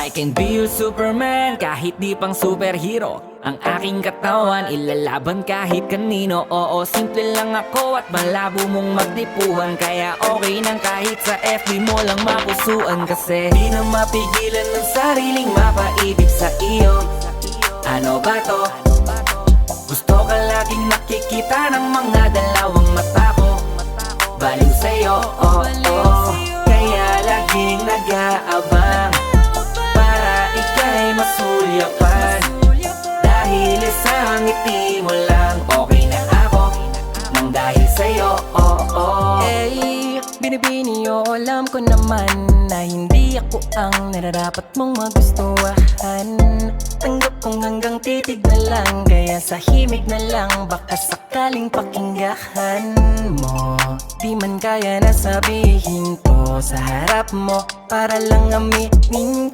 I can be your Superman kahit di pang superhero. Ang aking katawan ilalaban kahit kanino. Oo, simple lang ako at malabo mong magdipuhan. Kaya okay nang kahit sa FB mo lang mapusuan. Kasi di na mapigilan ng sariling mapaibig sa iyo. Ano ba to? Gusto ka laging nakikita ng mga dalawang mata ko. Baliw sa'yo, oh, oh. Kaya laging nag-aabang para ika'y masulyapan. Dahil isang ngiti mo lang, okay na ako nang dahil sa'yo, oh, oh. Eh, binibini o alam ko naman na hindi ako ang nararapat mong magustuhan. Tanggap kong hanggang titig na lang, kaya sa himig na lang baka sakaling pakinggan mo. Di man kaya na sabihin ko sa harap mo para lang aminin ko